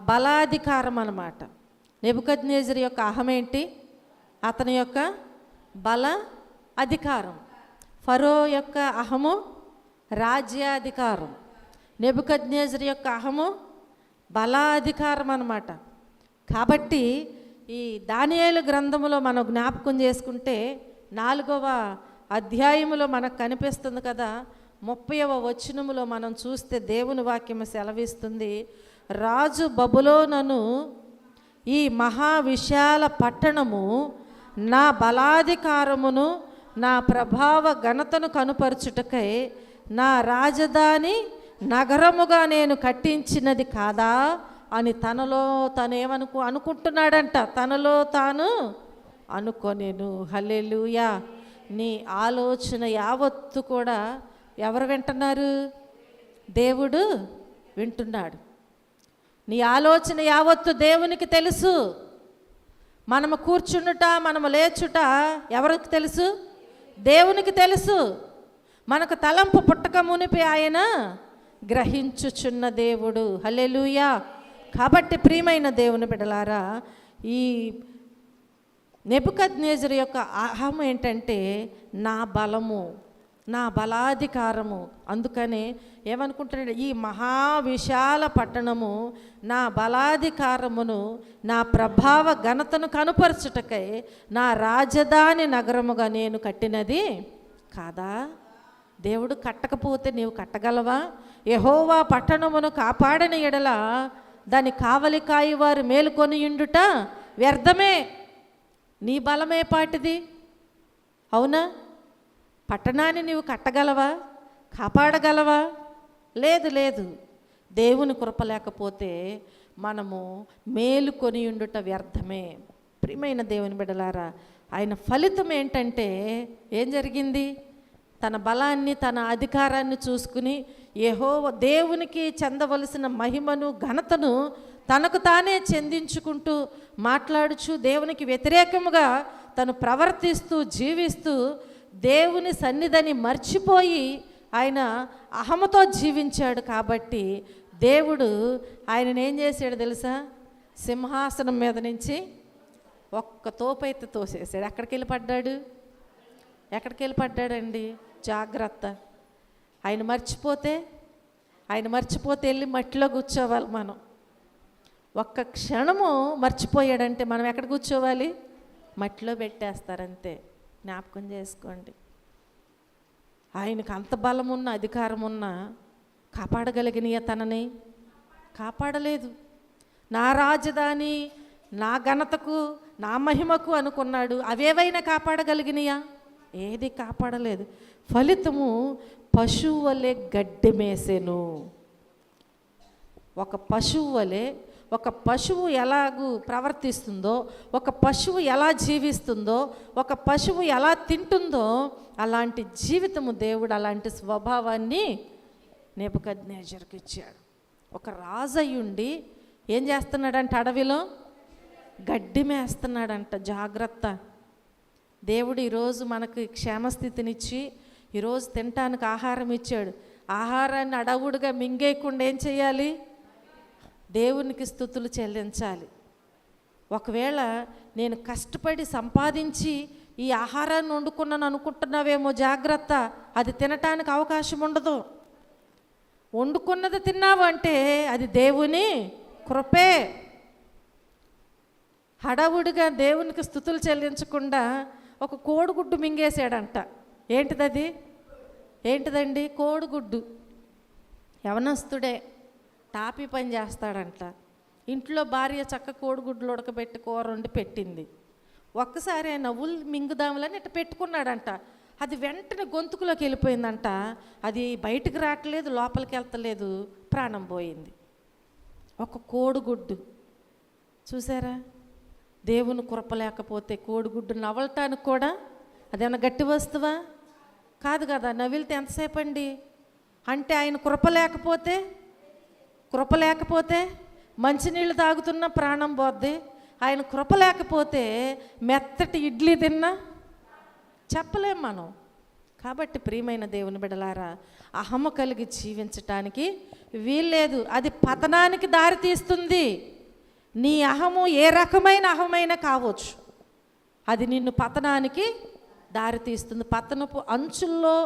బలాధికారం అన్నమాట. నెబుకద్నెజరు యొక్క అహం ఏంటి? అతని యొక్క బల అధికారం. ఫరో యొక్క అహము రాజ్యాధికారం, నెబుకద్నెజరు యొక్క అహము బలాధికారం అన్నమాట. కాబట్టి ఈ దానియేలు గ్రంథములో మనం జ్ఞాపకం చేసుకుంటే 4వ అధ్యాయములో మనకు కనిపిస్తుంది కదా, 30వ వచనములో మనం చూస్తే దేవుని వాక్యము సెలవిస్తుంది, రాజు బబులోనును ఈ మహావిశాల పట్టణము నా బలాధికారమును నా ప్రభావ ఘనతను కనుపరచుటకై నా రాజధాని నగరముగా నేను కట్టించినది కాదా అని తనలో తను అనుకుంటున్నాడంట. తనలో తాను అనుకొనెను. హల్లెలూయా. నీ ఆలోచన యావత్తు కూడా ఎవరు వింటున్నారు? దేవుడు వింటున్నాడు. నీ ఆలోచన యావత్తు దేవునికి తెలుసు. మనము కూర్చుండుట, మనము లేచుట ఎవరికి తెలుసు? దేవునికి తెలుసు. మనకు తలంపు పుట్టక మునిపి ఆయన గ్రహించుచున్న దేవుడు. హల్లెలూయా. కాబట్టి ప్రియమైన దేవుని బిడ్డలారా, ఈ నెబుకద్నెజరు యొక్క అహం ఏంటంటే నా బలము, నా బలాధికారము. అందుకనే ఏమనుకుంటున్నాడు, ఈ మహావిశాల పట్టణము నా బలాధికారమును నా ప్రభావ ఘనతను కనుపరచుటకై నా రాజధాని నగరముగా నేను కట్టినది కాదా? దేవుడు కట్టకపోతే నీవు కట్టగలవా? యెహోవా పట్టణమును కాపాడని ఎడల దాని కావలి కాయవారు మేలుకొని ఉండుట వ్యర్థమే. నీ బలమే పాటిది, అవునా? పట్టణాన్ని నీవు కట్టగలవా? కాపాడగలవా? లేదు లేదు. దేవుని కృప లేకపోతే మనము మేలుకొని ఉండుట వ్యర్థమే. ప్రియమైన దేవుని బిడ్డలారా, ఆయన ఫలితం ఏంటంటే ఏం జరిగింది? తన బలాన్ని, తన అధికారాన్ని చూసుకుని యెహోవా దేవునికి చెందవలసిన మహిమను, ఘనతను తనకు తానే చెందించుకుంటూ మాట్లాడుచు దేవునికి వ్యతిరేకముగా తను ప్రవర్తిస్తూ జీవిస్తూ దేవుని సన్నిధిని మర్చిపోయి ఆయన అహముతో జీవించాడు. కాబట్టి దేవుడు ఆయనను ఏం చేశాడు తెలుసా? సింహాసనం మీద నుంచి ఒక్క తోపైతే తోసేసాడు. ఎక్కడికి వెళ్ళి పడ్డాడు? ఎక్కడికి వెళ్ళి పడ్డాడండి? జాగ్రత్త. ఆయన మర్చిపోతే వెళ్ళి మట్టిలో కూర్చోవాలి మనం. ఒక్క క్షణము మర్చిపోయాడంటే మనం ఎక్కడ కూర్చోవాలి? మట్టిలో పెట్టేస్తారంతే. జ్ఞాపకం చేసుకోండి. ఆయనకు అంత బలం ఉన్న, అధికారం ఉన్నా కాపాడగలిగినయా? తనని కాపాడలేదు. నా రాజధాని, నా ఘనతకు, నా మహిమకు అనుకున్నాడు. అవేవైనా కాపాడగలిగినయా? ఏది కాపాడలేదు. ఫలితము పశువు వలె గడ్డి మేసెను. ఒక పశువు వలె, ఒక పశువు ఎలాగూ ప్రవర్తిస్తుందో, ఒక పశువు ఎలా జీవిస్తుందో, ఒక పశువు ఎలా తింటుందో అలాంటి జీవితము దేవుడు, అలాంటి స్వభావాన్ని నెబుకద్నెజరుకు ఇచ్చాడు. ఒక రాజయ్యుండి ఏం చేస్తున్నాడంట? అడవిలో గడ్డి మేస్తున్నాడంట. జాగ్రత్త. దేవుడు ఈరోజు మనకి క్షేమస్థితినిచ్చి ఈరోజు తినటానికి ఆహారం ఇచ్చాడు. ఆహారాన్ని అడవుడుగా మింగేయకుండా ఏం చేయాలి? దేవునికి స్తుతులు చెల్లించాలి. ఒకవేళ నేను కష్టపడి సంపాదించి ఈ ఆహారాన్ని వండుకున్నాను అనుకుంటున్నావేమో, జాగ్రత్త. అది తినటానికి అవకాశం ఉండదు. వండుకున్నది తిన్నావు అంటే అది దేవుని కృపే. హడావుడిగా దేవునికి స్తుతులు చెల్లించకుండా ఒక కోడిగుడ్డు మింగేశాడంట. ఏంటిదది? ఏంటిదండి? కోడిగుడ్డు. యవనస్తుడే టాపీ పని చేస్తాడంట. ఇంట్లో భార్య చక్క కోడిగుడ్లు ఉడకబెట్టి కూర వండి పెట్టింది. ఒక్కసారి ఆయన నవ్వులు మింగుదాములని ఇట్లా పెట్టుకున్నాడంట. అది వెంటనే గొంతుకులోకి వెళ్ళిపోయిందంట. అది బయటికి రావట్లేదు, లోపలికి వెళ్తలేదు, ప్రాణం పోయింది. ఒక కోడిగుడ్డు. చూసారా? దేవుని కృప లేకపోతే కోడిగుడ్డు నవలటానికి కూడా అదేమన్నా గట్టి వస్తువా? కాదు కదా. నవిలితే ఎంతసేపు అండి? అంటే ఆయన కృప లేకపోతే మంచినీళ్ళు తాగుతున్న ప్రాణం పోద్ది. ఆయన కృప లేకపోతే మెత్తటి ఇడ్లీ తిన్నా చెప్పలేం మనం. కాబట్టి ప్రియమైన దేవుని బిడ్డలారా, అహము కలిగి జీవించటానికి వీల్లేదు. అది పతనానికి దారితీస్తుంది. నీ అహము ఏ రకమైన అహమైనా కావచ్చు, అది నిన్ను పతనానికి దారితీస్తుంది. పతనపు అంచుల్లో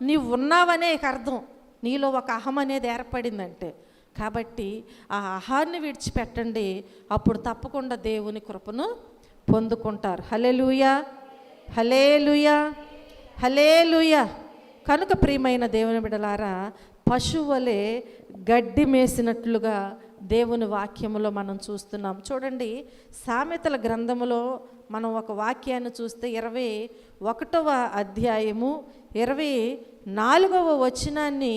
నీవు ఉన్నావనే అర్థం. నీలో ఒక అహం అనేది ఏర్పడిందంటే. కాబట్టి ఆ అహాన్ని విడిచిపెట్టండి. అప్పుడు తప్పకుండా దేవుని కృపను పొందుకుంటారు. హల్లెలూయా, హల్లెలూయా, హల్లెలూయా. కనుక ప్రియమైన దేవుని బిడ్డలారా, పశువులే గడ్డి మేసినట్లుగా దేవుని వాక్యములో మనం చూస్తున్నాం. చూడండి, సామెతల గ్రంథములో మనం ఒక వాక్యాన్ని చూస్తే 21వ అధ్యాయము 24వ వచనాన్ని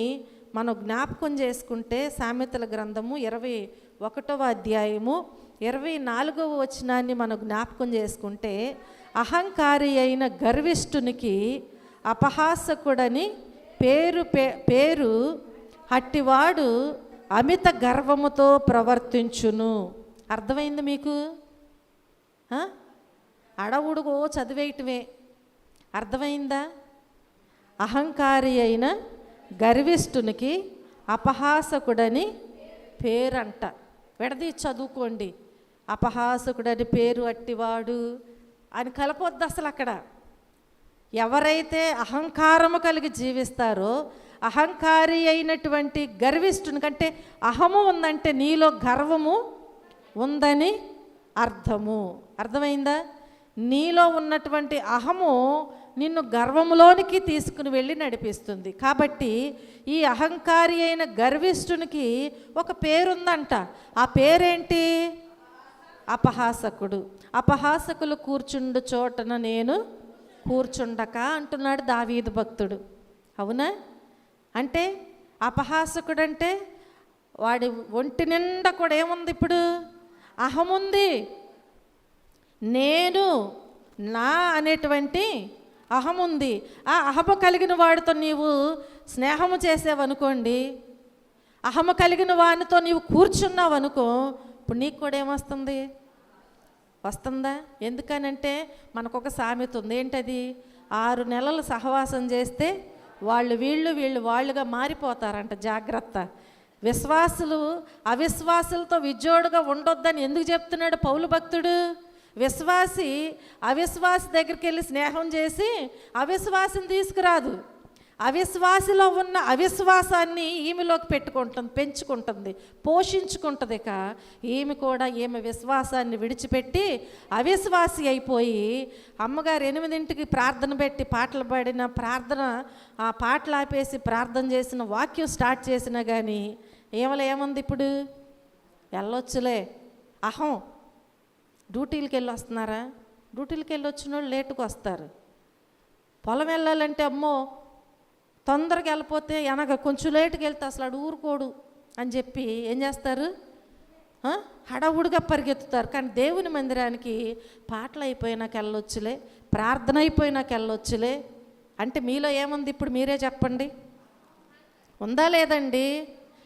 మనం జ్ఞాపకం చేసుకుంటే, సామెతల గ్రంథము 21వ అధ్యాయము 24వ వచనాన్ని మనం జ్ఞాపకం చేసుకుంటే, అహంకారి అయిన గర్విష్ఠునికి అపహాసకుడని పేరు అట్టివాడు అమిత గర్వముతో ప్రవర్తించును. అర్థమైంది మీకు? అడవుడుగో చదివేయటమే. అర్థమైందా? అహంకారి అయిన గర్విష్ఠునికి అపహాసకుడని పేరంట. విడదీ చదువుకోండి. అపహాసకుడని పేరు అట్టివాడు అని కలపొద్దు అసలు. అక్కడ ఎవరైతే అహంకారము కలిగి జీవిస్తారో, అహంకారి అయినటువంటి గర్విష్ఠుని కంటే అహము ఉందంటే నీలో గర్వము ఉందని అర్థమైందా? నీలో ఉన్నటువంటి అహము నిన్ను గర్వములోనికి తీసుకుని వెళ్ళి నడిపిస్తుంది. కాబట్టి ఈ అహంకారి అయిన గర్విష్ఠునికి ఒక పేరుందంట. ఆ పేరేంటి? అపహాసకుడు. అపహాసకులు కూర్చుండు చోటన నేను కూర్చుండక అంటున్నాడు దావీదు భక్తుడు. అవునా? అంటే అపహాసకుడు అంటే వాడి ఒంటి నిండా కూడా ఏముంది? ఇప్పుడు అహముంది. నేను, నా అనేటువంటి అహముంది. ఆ అహము కలిగిన వాడితో నీవు స్నేహము చేసావనుకోండి, అహము కలిగిన వాడితో నీవు కూర్చున్నావు అనుకో, ఇప్పుడు నీకు కూడా ఏమొస్తుంది? వస్తుందా? ఎందుకనంటే మనకొక సామెత ఉంది. ఏంటది? 6 నెలలు సహవాసం చేస్తే వీళ్ళు వాళ్ళుగా మారిపోతారంట. జాగ్రత్త. విశ్వాసులు అవిశ్వాసులతో విజోడుగా ఉండొద్దని ఎందుకు చెప్తున్నాడు పౌలు భక్తుడు? విశ్వాసి అవిశ్వాసి దగ్గరికి వెళ్ళి స్నేహం చేసి అవిశ్వాసిని తీసుకురాదు. అవిశ్వాసిలో ఉన్న అవిశ్వాసాన్ని ఈమెలోకి పెంచుకుంటుంది, పోషించుకుంటుంది. ఈమె కూడా ఈమె విశ్వాసాన్ని విడిచిపెట్టి అవిశ్వాసి అయిపోయి, అమ్మగారు 8ంటికి ప్రార్థన పెట్టి పాటలు పాడిన ఆ పాటలు ఆపేసి ప్రార్థన చేసిన, వాక్యం స్టార్ట్ చేసినా కానీ ఏముంది? ఇప్పుడు వెళ్ళొచ్చులే అహం. డ్యూటీలకి వెళ్ళి వస్తున్నారా? డ్యూటీలకి వెళ్ళి వచ్చిన వాళ్ళు లేటుకు వస్తారు. పొలం వెళ్ళాలంటే అమ్మో తొందరగా వెళ్ళిపోతే కొంచెం లేటుకి వెళ్తే అసలు ఊరుకోడు అని చెప్పి ఏం చేస్తారు? హడావుడిగా పరిగెత్తుతారు. కానీ దేవుని మందిరానికి పాటలు అయిపోయినాక వెళ్ళొచ్చులే, ప్రార్థన అయిపోయినాక వెళ్ళొచ్చులే అంటే మీలో ఏముంది? ఇప్పుడు మీరే చెప్పండి. ఉందా లేదండి?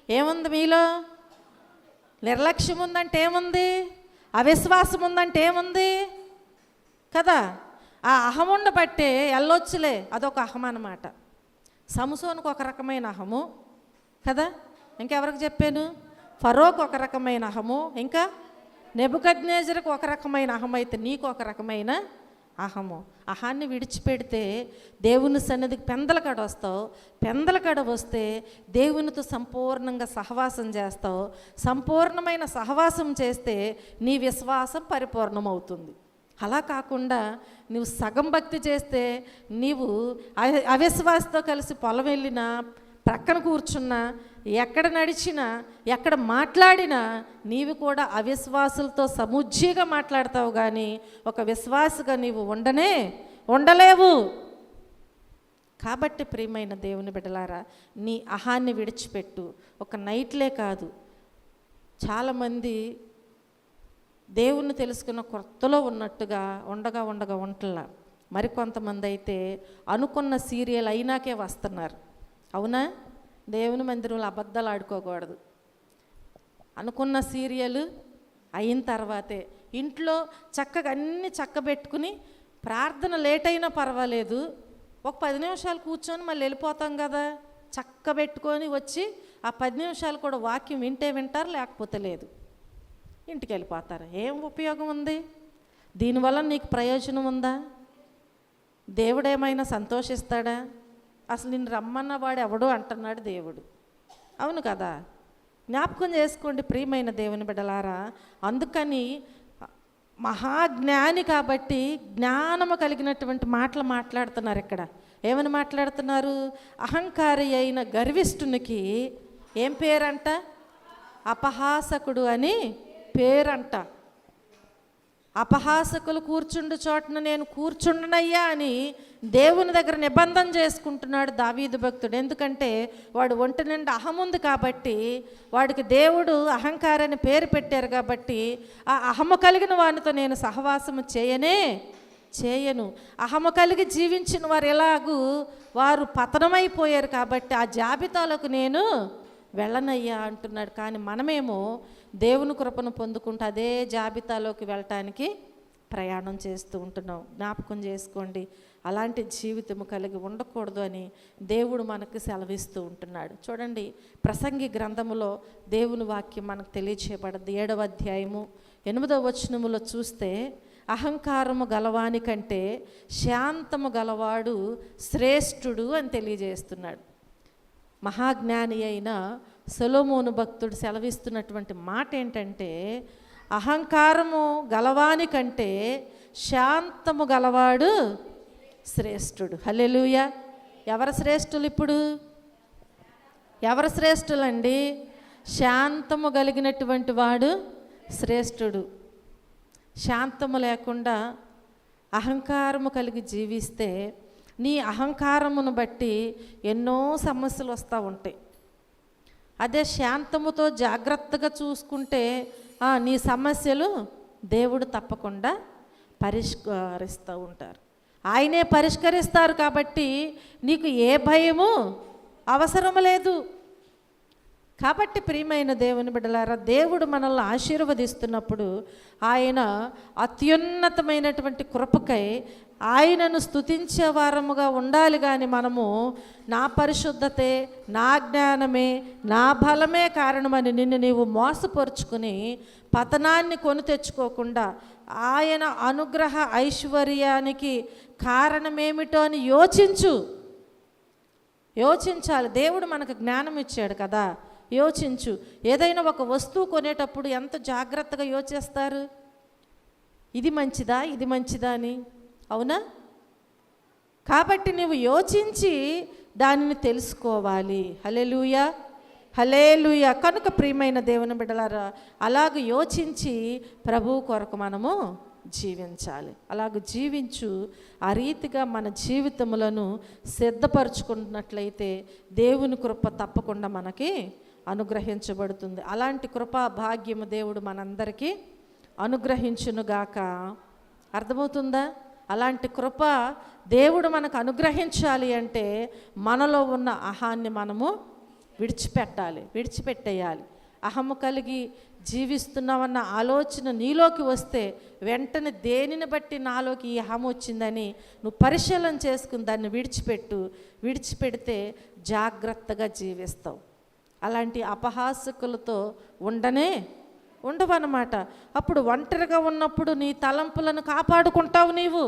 ఏముంది మీలో? నిర్లక్ష్యం ఉందంటే ఏముంది? అవిశ్వాసం ఉందంటే ఏముంది కదా? ఆ అహముండ బట్టే వెళ్ళొచ్చులే, అదొక అహం అన్నమాట. సంసోనుకు ఒక రకమైన అహము కదా. ఇంకెవరికి చెప్పాను? ఫరోకు ఒక రకమైన అహము, ఇంకా నెబుకద్నెజరుకు ఒక రకమైన అహం. అయితే నీకు ఒక రకమైన అహము. అహాన్ని విడిచిపెడితే దేవుని సన్నిధికి పెందలకాడ వస్తావు. పెందలకాడ వస్తే దేవునితో సంపూర్ణంగా సహవాసం చేస్తావు. సంపూర్ణమైన సహవాసం చేస్తే నీ విశ్వాసం పరిపూర్ణమవుతుంది. అలా కాకుండా నువ్వు సగం భక్తి చేస్తే, నీవు అవిశ్వాసతో కలిసి పొలం వెళ్ళినా, ప్రక్కన కూర్చున్నా, ఎక్కడ నడిచినా, ఎక్కడ మాట్లాడినా నీవు కూడా అవిశ్వాసులతో సముజ్జిగా మాట్లాడతావు. కానీ ఒక విశ్వాసగా నీవు ఉండలేవు. కాబట్టి ప్రియమైన దేవుని బిడ్డలారా, నీ అహాన్ని విడిచిపెట్టు. ఒక నైట్లే కాదు, చాలామంది దేవుణ్ణి తెలుసుకున్న కొత్తలో ఉన్నట్టుగా ఉండగా ఉంటలా. మరికొంతమంది అయితే అనుకున్న సీరియల్ అయినాకే వస్తున్నారు. అవునా? దేవుని మందిరంలో అబద్ధాలు ఆడుకోకూడదు. అనుకున్న సీరియల్ అయిన తర్వాతే ఇంట్లో చక్కగా అన్నీ చక్కబెట్టుకుని, ప్రార్థన లేట్ అయినా పర్వాలేదు, ఒక 10 నిమిషాలు కూర్చొని మళ్ళీ వెళ్ళిపోతాం కదా. చక్కబెట్టుకొని వచ్చి ఆ 10 నిమిషాలు కూడా వాక్యం వింటారు, లేకపోతే లేదు, ఇంటికి వెళ్ళిపోతారు. ఏం ఉపయోగం ఉంది? దీనివల్ల నీకు ప్రయోజనం ఉందా? దేవుడేమైనా సంతోషిస్తాడా? అసలు నిన్ను రమ్మన్న వాడు ఎవడు అంటున్నాడు దేవుడు. అవును కదా? జ్ఞాపకం చేసుకోండి ప్రియమైన దేవుని బిడ్డలారా. అందుకని మహాజ్ఞాని కాబట్టి జ్ఞానము కలిగినటువంటి మాటలు మాట్లాడుతున్నారు. ఇక్కడ ఏమని మాట్లాడుతున్నారు? అహంకారి అయిన గర్విష్ఠునికి ఏం పేరంట? అపహాసకుడు అని పేరంట. అపహాసకులు కూర్చుండు చోటన నేను కూర్చుండనయ్యా అని దేవుని దగ్గర నిబంధన చేసుకుంటున్నాడు దావీదు భక్తుడు. ఎందుకంటే వాడు ఒంటి నిండా అహం ఉంది కాబట్టి, వాడికి దేవుడు అహంకారాన్ని పేరు పెట్టారు కాబట్టి, ఆ అహము కలిగిన వానితో నేను సహవాసము చేయను. అహము కలిగి జీవించిన వారు ఎలాగూ వారు పతనమైపోయారు కాబట్టి ఆ జాబితాలకు నేను వెళ్ళనయ్యా అంటున్నాడు. కానీ మనమేమో దేవుని కృపను పొందుకుంటూ అదే జాబితాలోకి వెళ్ళటానికి ప్రయాణం చేస్తూ ఉంటున్నాం. జ్ఞాపకం చేసుకోండి, అలాంటి జీవితం కలిగి ఉండకూడదు అని దేవుడు మనకు సెలవిస్తూ ఉంటున్నాడు. చూడండి, ప్రసంగి గ్రంథములో దేవుని వాక్యం మనకు తెలియచేయబడింది. 7వ అధ్యాయము 8వ వచనములో చూస్తే, అహంకారము గలవాని కంటే శాంతము గలవాడు శ్రేష్ఠుడు అని తెలియజేస్తున్నాడు. మహాజ్ఞాని అయిన సొలొమోను భక్తుడు సెలవిస్తున్నటువంటి మాట ఏంటంటే, అహంకారము గలవాని కంటే శాంతము గలవాడు శ్రేష్ఠుడు. హల్లెలూయా. ఎవరు శ్రేష్ఠులు? ఇప్పుడు ఎవరు శ్రేష్ఠులండి? శాంతము కలిగినటువంటి వాడు శ్రేష్ఠుడు. శాంతము లేకుండా అహంకారము కలిగి జీవిస్తే నీ అహంకారమును బట్టి ఎన్నో సమస్యలు వస్తూ ఉంటాయి. అదే శాంతముతో జాగ్రత్తగా చూసుకుంటే నీ సమస్యలు దేవుడు తప్పకుండా పరిష్కరిస్తూ ఉంటారు. ఆయనే పరిష్కరిస్తారు కాబట్టి నీకు ఏ భయము అవసరం లేదు. కాబట్టి ప్రియమైన దేవుని బిడ్డలారా, దేవుడు మనల్ని ఆశీర్వదిస్తున్నప్పుడు ఆయన అత్యున్నతమైనటువంటి కృపకై ఆయనను స్తుతించే వారముగా ఉండాలి. కానీ మనము నా పరిశుద్ధతే, నా జ్ఞానమే, నా బలమే కారణమని నిన్ను నీవు మోసపరుచుకుని పతనాన్ని కొని తెచ్చుకోకుండా ఆయన అనుగ్రహ ఐశ్వర్యానికి కారణమేమిటో అని యోచించాలి. దేవుడు మనకు జ్ఞానం ఇచ్చాడు కదా, యోచించు. ఏదైనా ఒక వస్తువు కొనేటప్పుడు ఎంత జాగ్రత్తగా యోచిస్తారు, ఇది మంచిదా ఇది మంచిదా అని, అవునా? కాబట్టి నువ్వు యోచించి దానిని తెలుసుకోవాలి. హల్లెలూయా, హల్లెలూయా. కనుక ప్రియమైన దేవుని బిడ్డలారా, అలాగ యోచించి ప్రభువు కొరకు మనము జీవించాలి. అలాగ జీవించు. ఆ రీతిగా మన జీవితములను సిద్ధపరచుకున్నట్లయితే దేవుని కృప తప్పకుండా మనకి అనుగ్రహించబడుతుంది. అలాంటి కృపా భాగ్యము దేవుడు మనందరికీ అనుగ్రహించునుగాక. అర్థమవుతుందా? అలాంటి కృప దేవుడు మనకు అనుగ్రహించాలి అంటే మనలో ఉన్న అహాన్ని మనము విడిచిపెట్టేయాలి. అహము కలిగి జీవిస్తున్నామన్న ఆలోచన నీలోకి వస్తే వెంటనే దేనిని బట్టి నాలోకి ఈ అహం వచ్చిందని నువ్వు పరిశీలన చేసుకుని దాన్ని విడిచిపెడితే జాగ్రత్తగా జీవిస్తావు. అలాంటి అపహాసకులతో ఉండవన్నమాట. అప్పుడు ఒంటరిగా ఉన్నప్పుడు నీ తలంపులను కాపాడుకుంటావు నీవు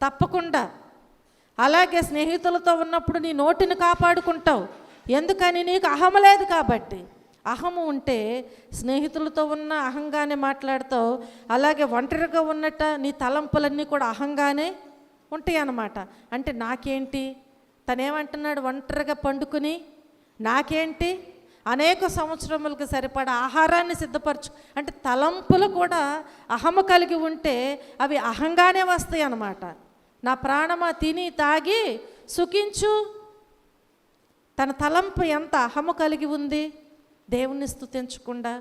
తప్పకుండా. అలాగే స్నేహితులతో ఉన్నప్పుడు నీ నోటిని కాపాడుకుంటావు. ఎందుకని? నీకు అహము లేదు కాబట్టి. అహము ఉంటే స్నేహితులతో ఉన్న అహంగానే మాట్లాడతావు. అలాగే ఒంటరిగా ఉన్నట్ట నీ తలంపులన్నీ కూడా అహంగానే ఉంటాయి అన్నమాట. అంటే నాకేంటి, తనేమంటున్నాడు, ఒంటరిగా పండుకుని నాకేంటి, అనేక సంవత్సరములకు సరిపడా ఆహారాన్ని సిద్ధపరచు అంటే తలంపులు కూడా అహము కలిగి ఉంటే అవి అహంగానే వస్తాయి అన్నమాట. నా ప్రాణమా తిని తాగి సుఖించు. తన తలంపు ఎంత అహము కలిగి ఉంది, దేవుణ్ణి స్తుతించకుండా.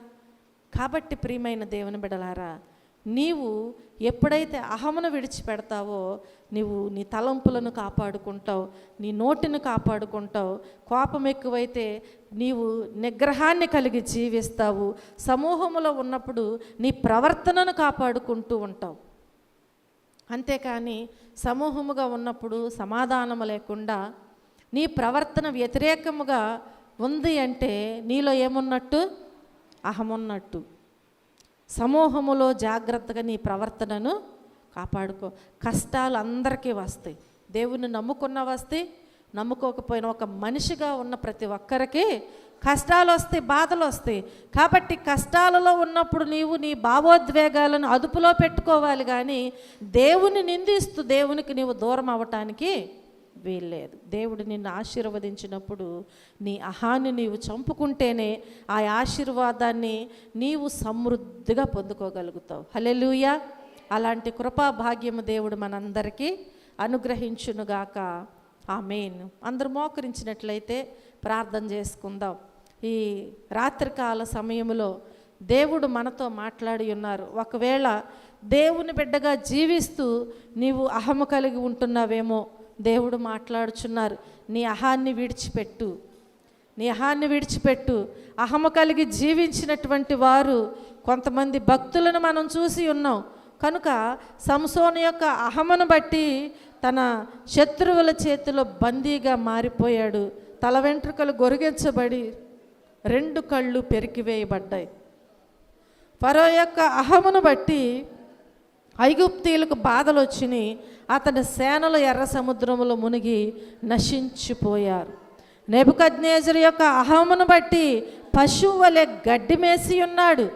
కాబట్టి ప్రియమైన దేవుని బిడ్డలారా, నీవు ఎప్పుడైతే అహమును విడిచిపెడతావో నీవు నీ తలంపులను కాపాడుకుంటావు, నీ నోటిని కాపాడుకుంటావు. కోపం ఎక్కువైతే నీవు నిగ్రహాన్ని కలిగి జీవిస్తావు. సమూహములో ఉన్నప్పుడు నీ ప్రవర్తనను కాపాడుకుంటూ ఉంటావు. అంతేకాని సమూహముగా ఉన్నప్పుడు సమాధానము లేకుండా నీ ప్రవర్తన వ్యతిరేకముగా ఉంది అంటే నీలో ఏమున్నట్టు? అహమున్నట్టు. సమూహములో జాగ్రత్తగా నీ ప్రవర్తనను కాపాడుకో. కష్టాలు అందరికీ వస్తాయి. దేవుణ్ణి నమ్ముకున్న వస్తాయి, నమ్ముకోకపోయినా ఒక మనిషిగా ఉన్న ప్రతి ఒక్కరికి కష్టాలు వస్తాయి, బాధలు వస్తాయి. కాబట్టి కష్టాలలో ఉన్నప్పుడు నీవు నీ భావోద్వేగాలను అదుపులో పెట్టుకోవాలి. కానీ దేవుని నిందిస్తూ దేవునికి నీవు దూరం అవ్వటానికి వీల్లేదు. దేవుడు నిన్ను ఆశీర్వదించినప్పుడు నీ అహాన్ని నీవు చంపుకుంటేనే ఆ ఆశీర్వాదాన్ని నీవు సమృద్ధిగా పొందుకోగలుగుతావు. హల్లెలూయా. అలాంటి కృపా భాగ్యము దేవుడు మనందరికీ అనుగ్రహించునుగాక. ఆమేన్. అందరూ మోకరించినట్లయితే ప్రార్థన చేసుకుందాం. ఈ రాత్రికాల సమయంలో దేవుడు మనతో మాట్లాడి ఉన్నారు. ఒకవేళ దేవుని బిడ్డగా జీవిస్తూ నీవు అహము కలిగి ఉంటున్నావేమో, దేవుడు మాట్లాడుచున్నారు. నీ అహాన్ని విడిచిపెట్టు. అహము కలిగి జీవించినటువంటి వారు కొంతమంది భక్తులను మనం చూసి ఉన్నాం. కనుక సంసోను యొక్క అహమును బట్టి తన శత్రువుల చేతిలో బందీగా మారిపోయాడు. తల వెంట్రుకలు గొరిగించబడి 2 కళ్ళు పెరికివేయబడ్డాయి. ఫరో యొక్క అహమును బట్టి ఐగుప్తీయులకు బాధలు వచ్చినాయి. అతని సేనలు ఎర్ర సముద్రంలో మునిగి నశించిపోయారు. నెబుకద్నెజరు యొక్క అహమును బట్టి పశువు వలె గడ్డి మేసి ఉన్నాడు.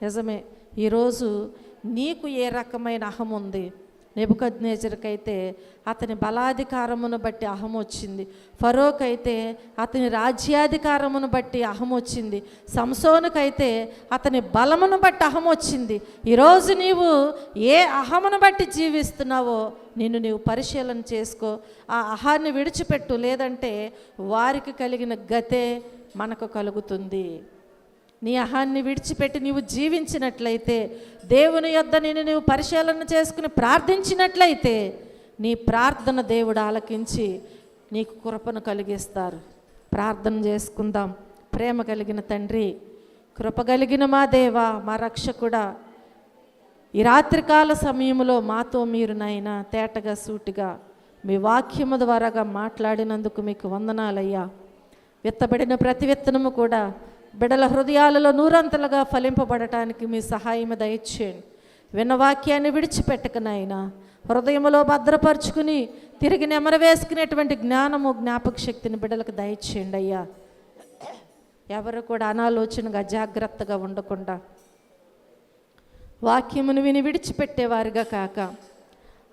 నిజమే, ఈరోజు నీకు ఏ రకమైన అహం ఉంది? నెబుకద్నెజరుకైతే అతని బలాధికారమును బట్టి అహం వచ్చింది. ఫరోకైతే అతని రాజ్యాధికారమును బట్టి అహం వచ్చింది. సంసోనుకైతే అతని బలమును బట్టి అహం వచ్చింది. ఈరోజు నీవు ఏ అహమును బట్టి జీవిస్తున్నావో నీవు పరిశీలన చేసుకో. ఆ అహాన్ని విడిచిపెట్టు, లేదంటే వారికి కలిగిన గతే మనకు కలుగుతుంది. నీ అహాన్ని విడిచిపెట్టి నీవు జీవించినట్లయితే, దేవుని యొద్ద నీవు పరిశీలన చేసుకుని ప్రార్థించినట్లయితే, నీ ప్రార్థన దేవుడు ఆలకించి నీకు కృపను కలిగిస్తారు. ప్రార్థన చేసుకుందాం. ప్రేమ కలిగిన తండ్రి, కృప కలిగిన మా దేవా, మా రక్షకుడా, ఈ రాత్రికాల సమయంలో మాతో మీరు నాయనా తేటగా సూటిగా మీ వాక్యము ద్వారాగా మాట్లాడినందుకు మీకు వందనాలయ్యా. విత్తబడిన ప్రతి విత్తనము కూడా బిడ్డల హృదయాలలో నూరంతలుగా ఫలింపబడటానికి మీ సహాయం దయచేయండి. విన్న వాక్యాన్ని విడిచిపెట్టక నాయనా హృదయంలో భద్రపరుచుకుని తిరిగి నెమరవేసుకునేటువంటి జ్ఞానము, జ్ఞాపక శక్తిని బిడ్డలకు దయచేయండి అయ్యా. ఎవరు కూడా అనాలోచనగా జాగ్రత్తగా ఉండకుండా వాక్యమును విని విడిచిపెట్టేవారుగా కాక,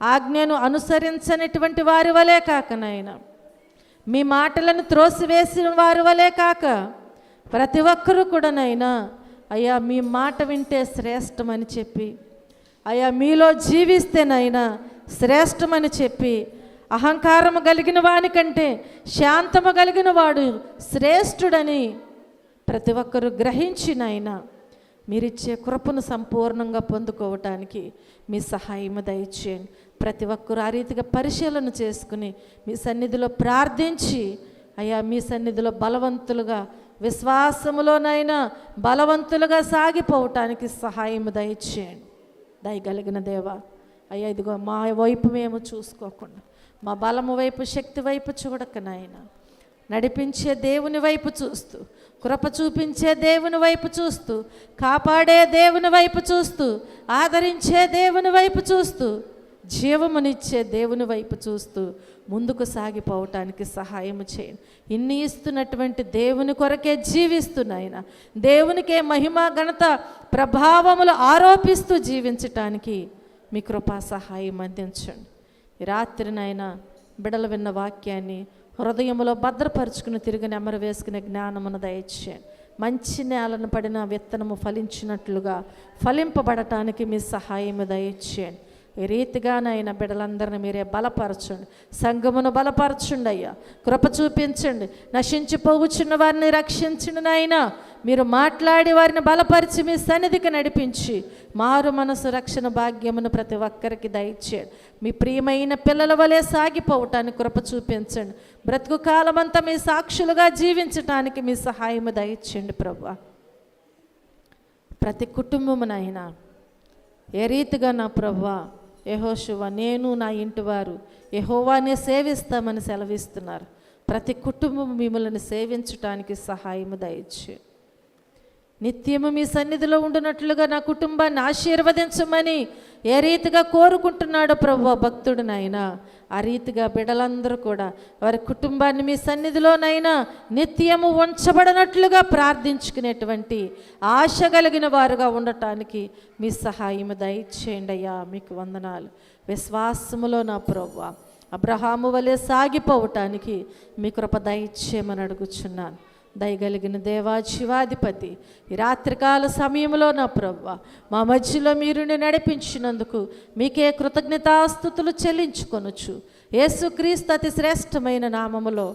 ఆజ్ఞను అనుసరించనటువంటి వారి వలే కాక నాయనా, మీ మాటలను త్రోసివేసిన వారి వలే కాక, ప్రతి ఒక్కరూ కూడా నైనా అయ్యా మీ మాట వింటే శ్రేష్టమని చెప్పి, అయ్యా మీలో జీవిస్తేనైనా శ్రేష్టమని చెప్పి, అహంకారము కలిగిన వానికంటే శాంతము కలిగిన వాడు శ్రేష్ఠుడని ప్రతి ఒక్కరూ గ్రహించినైనా మీరిచ్చే కృపను సంపూర్ణంగా పొందుకోవటానికి మీ సహాయం దయచేయండి. ప్రతి ఒక్కరూ ఆ రీతిగా పరిశీలన చేసుకుని మీ సన్నిధిలో ప్రార్థించి, అయ్యా మీ సన్నిధిలో బలవంతులుగా, విశ్వాసములోనైనా బలవంతులుగా సాగిపోవటానికి సహాయం దయచేయండి. దయగలిగిన దేవా, అయ్యా ఇదిగో మా వైపు మేము చూసుకోకుండా, మా బలము వైపు, శక్తి వైపు చూడక నాయన, నడిపించే దేవుని వైపు చూస్తూ, కృప చూపించే దేవుని వైపు చూస్తూ, కాపాడే దేవుని వైపు చూస్తూ, ఆదరించే దేవుని వైపు చూస్తూ, జీవమునిచ్చే దేవుని వైపు చూస్తూ ముందుకు సాగిపోవటానికి సహాయం చేయండి. ఇన్ని ఇస్తున్నటువంటి దేవుని కొరకే జీవిస్తున్నాయన, దేవునికే మహిమ, ఘనత, ప్రభావములు ఆరోపిస్తూ జీవించటానికి మీ కృపా సహాయం అందించండి. ఈ రాత్రినైనా బిడలు విన్న వాక్యాన్ని హృదయంలో భద్రపరుచుకుని తిరిగి నెమరు వేసుకునే జ్ఞానమును దయచేయండి. మంచి నేలను పడిన విత్తనము ఫలించినట్లుగా ఫలింపబడటానికి మీ సహాయము దయచేయండి. ఈ రీతిగానైనా బిడ్డలందరినీ మీరే బలపరచండి, సంఘమును బలపరచండి అయ్యా, కృప చూపించండి. నశించిపోవచ్చున్న వారిని రక్షించండి నాయనా. మీరు మాట్లాడి వారిని బలపరిచి మీ సన్నిధికి నడిపించి మారు మనసు రక్షణ భాగ్యమును ప్రతి ఒక్కరికి దయచేయండి. మీ ప్రియమైన పిల్లల వలె సాగిపోవటానికి కృప చూపించండి. బ్రతుకు కాలమంతా మీ సాక్షులుగా జీవించటానికి మీ సహాయము దయచేయండి ప్రభువా. ప్రతి కుటుంబమునైనా ఏ రీతిగా నా ప్రభువా యెహోషువ, నేను నా ఇంటివారు యెహోవానే సేవిస్తామని సెలవిస్తున్నారు. ప్రతి కుటుంబం మిమ్మల్ని సేవించటానికి సహాయము దయచేయండి. నిత్యము మీ సన్నిధిలో ఉండునట్లుగా నా కుటుంబాన్ని ఆశీర్వదించమని ఏ రీతిగా కోరుకుంటున్నాడో ప్రభువా భక్తుడు నాయనా, ఆ రీతిగా బిడ్డలందరూ కూడా వారి కుటుంబాన్ని మీ సన్నిధిలోనైనా నిత్యము ఉంచబడినట్లుగా ప్రార్థించుకునేటువంటి ఆశ కలిగిన వారుగా ఉండటానికి మీ సహాయము దయచేయండి అయ్యా. మీకు వందనాలు. విశ్వాసములో నా ప్రభువా అబ్రహాము వలె సాగిపోవటానికి మీ కృప దయచేయమని అడుగుచున్నాను. దయగలిగిన దేవా, శివాధిపతి, ఈ రాత్రికాల సమయంలో నా ప్రభువా మా మధ్యలో మీరు నడిపించినందుకు మీకే కృతజ్ఞతాస్తుతులు చెల్లించుకొనుచు యేసుక్రీస్తు అతి శ్రేష్టమైన నామములో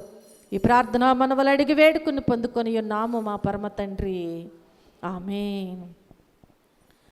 ఈ ప్రార్థన మనవలు అడిగి వేడుకుని పొందుకొని ఉన్నాము మా పరమ తండ్రి. ఆమేన్.